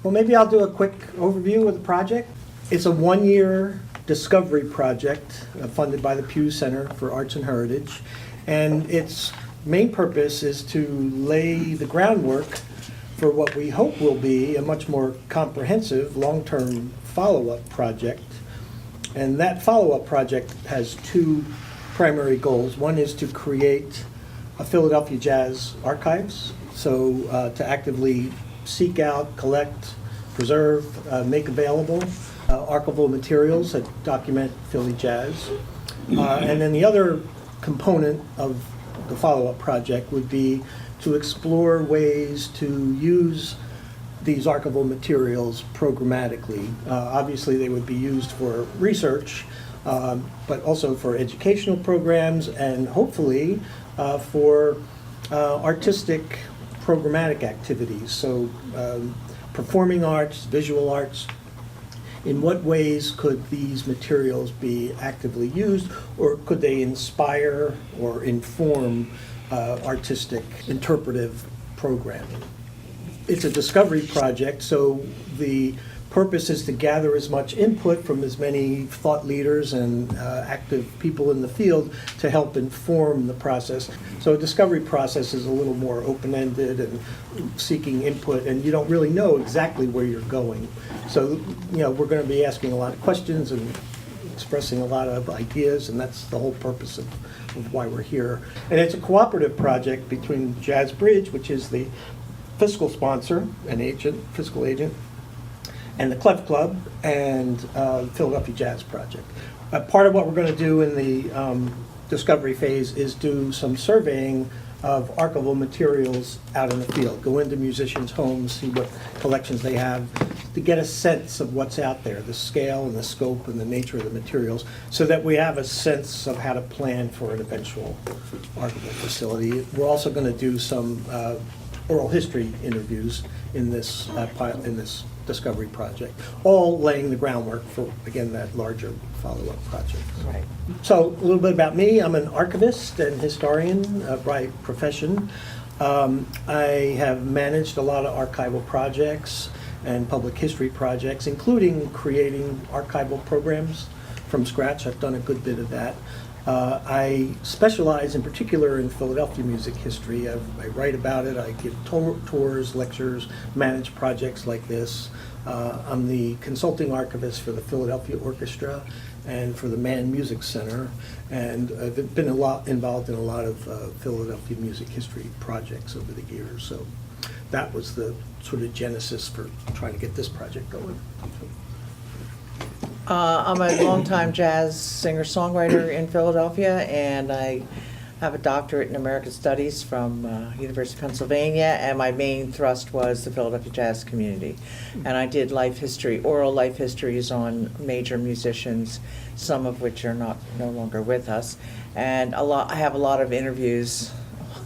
Well, maybe I'll do a quick overview of the project. It's a one-year discovery project funded by the Pew Center for Arts and Heritage. And its main purpose is to lay the groundwork for what we hope will be a much more comprehensive long-term follow-up project. And that follow-up project has two primary goals. One is to create a Philadelphia Jazz Archives, so to actively seek out, collect, preserve, make available archival materials that document Philly jazz. And then the other component of the follow-up project would be to explore ways to use these archival materials programmatically. Obviously, they would be used for research, but also for educational programs and hopefully for artistic programmatic activities. So performing arts, visual arts. In what ways could these materials be actively used, or could they inspire or inform artistic interpretive programming? It's a discovery project, so the purpose is to gather as much input from as many thought leaders and active people in the field to help inform the process. So a discovery process is a little more open-ended and seeking input, and you don't really know exactly where you're going. So, we're going to be asking a lot of questions and expressing a lot of ideas, and that's the whole purpose of why we're here. And it's a cooperative project between Jazz Bridge, which is the fiscal sponsor and fiscal agent, and the Clef Club, and Philadelphia Jazz Project. Part of what we're going to do in the discovery phase is do some surveying of archival materials out in the field, go into musicians' homes, see what collections they have, to get a sense of what's out there, the scale and the scope and the nature of the materials, so that we have a sense of how to plan for an eventual archival facility. We're also going to do some oral history interviews in this discovery project, all laying the groundwork for, again, that larger follow-up project. Right. So a little bit about me. I'm an archivist and historian by profession. I have managed a lot of archival projects and public history projects, including creating archival programs from scratch. I've done a good bit of that. I specialize in particular in Philadelphia music history. I write about it, I give tours, lectures, manage projects like this. I'm the consulting archivist for the Philadelphia Orchestra and for the Mann Music Center, and I've been involved in a lot of Philadelphia music history projects over the years. So that was the sort of genesis for trying to get this project going. I'm a longtime jazz singer-songwriter in Philadelphia, and I have a doctorate in American Studies from University of Pennsylvania, and my main thrust was the Philadelphia jazz community. And I did life history, oral life histories on major musicians, some of which are no longer with us. And I have a lot of interviews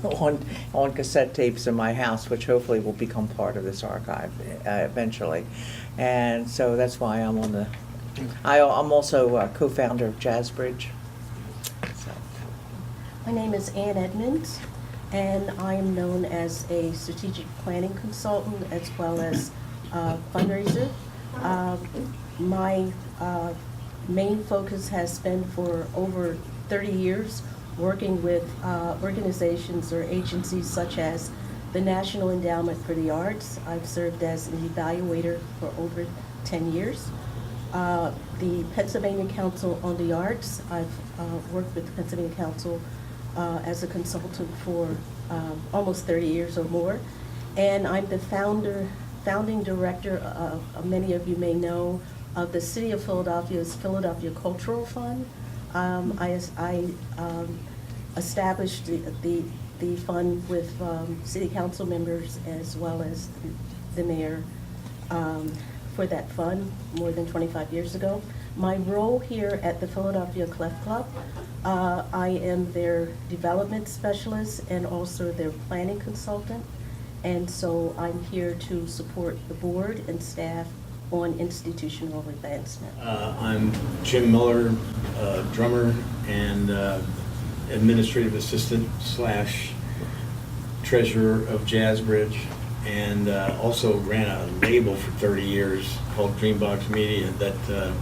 on cassette tapes in my house, which hopefully will become part of this archive eventually. And so that's why I'm on the I'm also a co-founder of Jazz Bridge. So. My name is Ann Edmunds, and I am known as a strategic planning consultant as well as fundraiser. My main focus has been for over 30 years working with organizations or agencies such as the National Endowment for the Arts. I've served as an evaluator for over 10 years. The Pennsylvania Council on the Arts, I've worked with the Pennsylvania Council as a consultant for almost 30 years or more. And I'm the founding director, many of you may know, of the City of Philadelphia's Philadelphia Cultural Fund. I established the fund with city council members as well as the mayor for that fund more than 25 years ago. My role here at the Philadelphia Clef Club, I am their development specialist and also their planning consultant. And so I'm here to support the board and staff on institutional advancement. I'm Jim Miller, drummer and administrative assistant / treasurer of Jazz Bridge. and also ran a label for 30 years called Dreambox Media that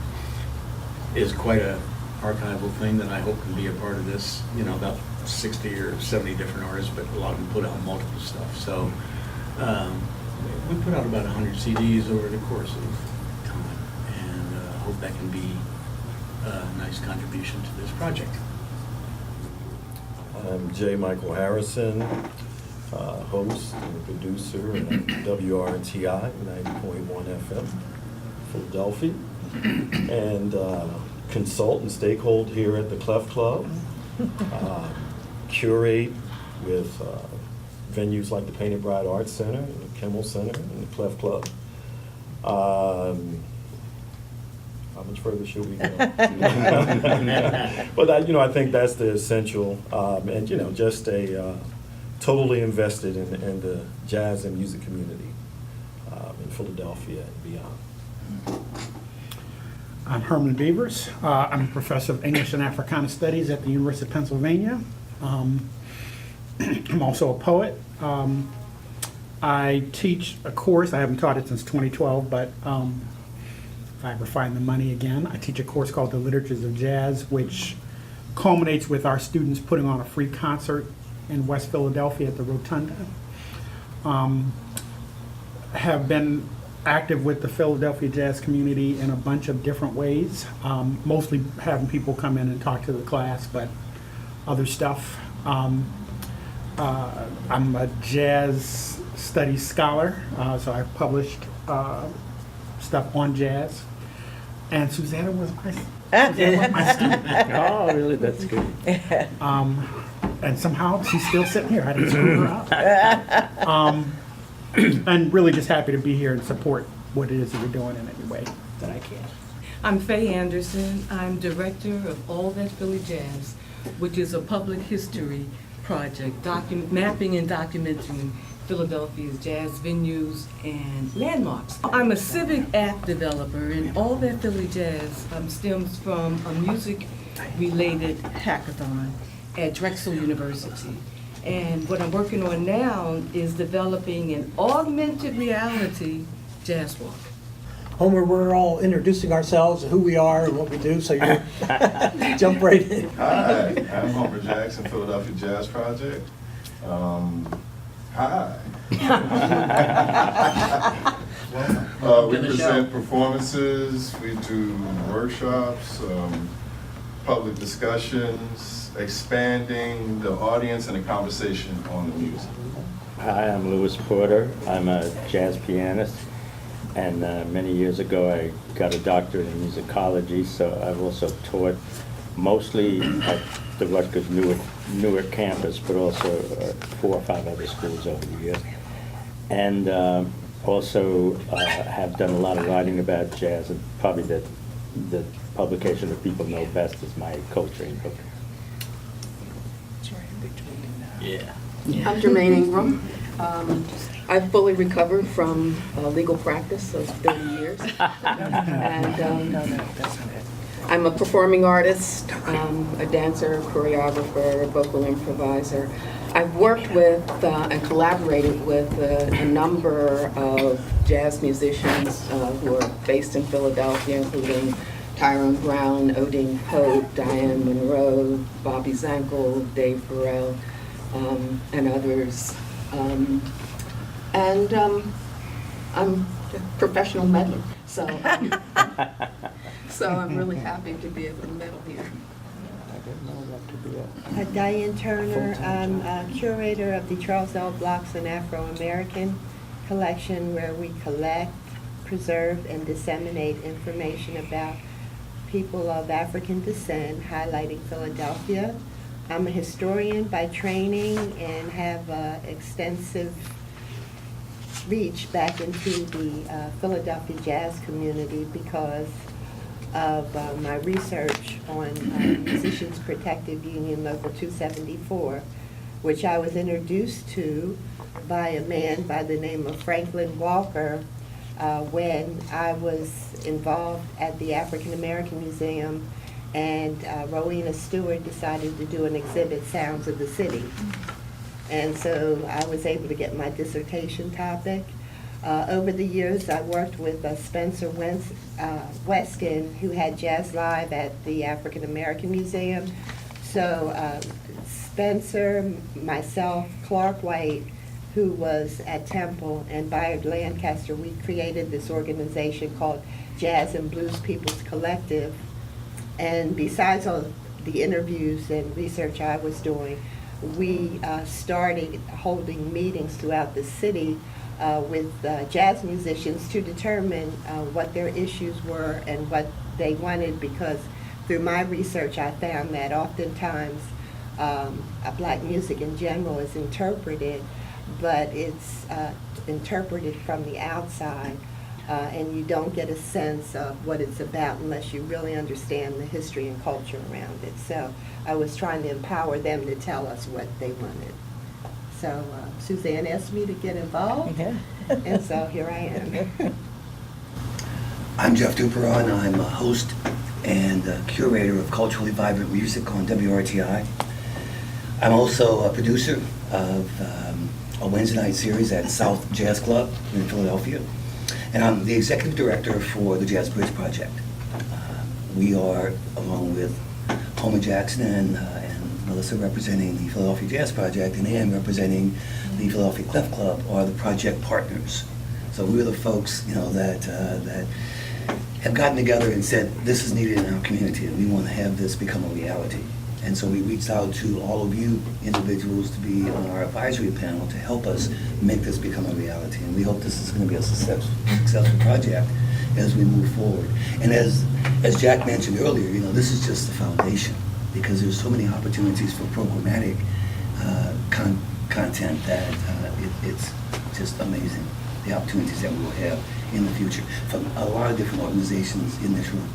is quite a archival thing that I hope can be a part of this. You know, about 60 or 70 different artists, but a lot of them put out multiple stuff. So we put out about 100 CDs over the course of time, and hope that can be a nice contribution to this project. I'm J. Michael Harrison, host and producer at WRTI 90.1 FM, Philadelphia, and consultant stakeholder here at the Clef Club. Curate with venues like the Painted Bride Arts Center, the Kimmel Center, and the Clef Club. How much further should we go? But I think that's the essential, and just a totally invested in the jazz and music community in Philadelphia and beyond. I'm Herman Beavers. I'm a professor of English and Africana Studies at the University of Pennsylvania. I'm also a poet. I teach a course. I haven't taught it since 2012, but if I ever find the money again, I teach a course called The Literatures of Jazz, which culminates with our students putting on a free concert in West Philadelphia at the Rotunda. Have been active with the Philadelphia jazz community in a bunch of different ways, mostly having people come in and talk to the class, but other stuff. I'm a jazz studies scholar, so I've published stuff on jazz. And Susanna was my student. Oh, really? That's good. And somehow she's still sitting here. I didn't screw her up. And really just happy to be here and support what it is that we're doing in any way that I can. I'm Faye Anderson. I'm director of All That Philly Jazz, which is a public history project mapping and documenting Philadelphia's jazz venues and landmarks. I'm a civic app developer, and All That Philly Jazz stems from a music-related hackathon at Drexel University. And what I'm working on now is developing an augmented reality jazz walk. Homer, we're all introducing ourselves, who we are and what we do, so you jump right in. Hi, I'm Homer Jackson, Philadelphia Jazz Project. Hi. We present performances, we do workshops, public discussions, expanding the audience and the conversation on the music. Hi, I'm Louis Porter. I'm a jazz pianist, and many years ago I got a doctorate in musicology, so I've also taught mostly at the Rutgers Newark campus, but also 4 or 5 other schools over the years. And also have done a lot of writing about jazz, and probably the publication that people know best is my Coltrane book. Yeah. I'm Jermaine Ingram. I've fully recovered from legal practice of 30 years. And I'm a performing artist, a dancer, choreographer, vocal improviser. I've worked with and collaborated with a number of jazz musicians who are based in Philadelphia, including Tyrone Brown, Odin Pope, Diane Monroe, Bobby Zankel, Dave Burrell, and others. I'm a professional meddler, so I'm really happy to be able to meddle here. Diane Turner. I'm a curator of the Charles L. Blockson Afro-American collection, where we collect, preserve, and disseminate information about people of African descent, highlighting Philadelphia. I'm a historian by training and have extensive reach back into the Philadelphia jazz community because of my research on Musicians Protective Union Local 274, which I was introduced to by a man by the name of Franklin Walker when I was involved at the African American Museum, and Rowena Stewart decided to do an exhibit, Sounds of the City. And so I was able to get my dissertation topic. Over the years, I worked with Spencer Weskin, who had Jazz Live at the African American Museum. So Spencer, myself, Clark White, who was at Temple, and Bayard Lancaster, we created this organization called Jazz and Blues People's Collective. And besides all the interviews and research I was doing, we started holding meetings throughout the city with jazz musicians to determine what their issues were and what they wanted, because through my research I found that oftentimes black music in general is interpreted, but it's interpreted from the outside, and you don't get a sense of what it's about unless you really understand the history and culture around it. So I was trying to empower them to tell us what they wanted. So Suzanne asked me to get involved, and so here I am. I'm Jeff Duperon. I'm a host and curator of Culturally Vibrant Music on WRTI. I'm also a producer of a Wednesday night series at South Jazz Club in Philadelphia. And I'm the executive director for the Jazz Bridge Project. We are, along with Homer Jackson and Melissa, representing the Philadelphia Jazz Project, and Ann representing the Philadelphia Clef Club, are the project partners. So we're the folks, that have gotten together and said, this is needed in our community, and we want to have this become a reality. And so we reached out to all of you individuals to be on our advisory panel to help us make this become a reality. And we hope this is going to be a successful project as we move forward. And as Jack mentioned earlier, this is just the foundation, because there's so many opportunities for programmatic content that it's just amazing, the opportunities that we will have in the future from a lot of different organizations in this room.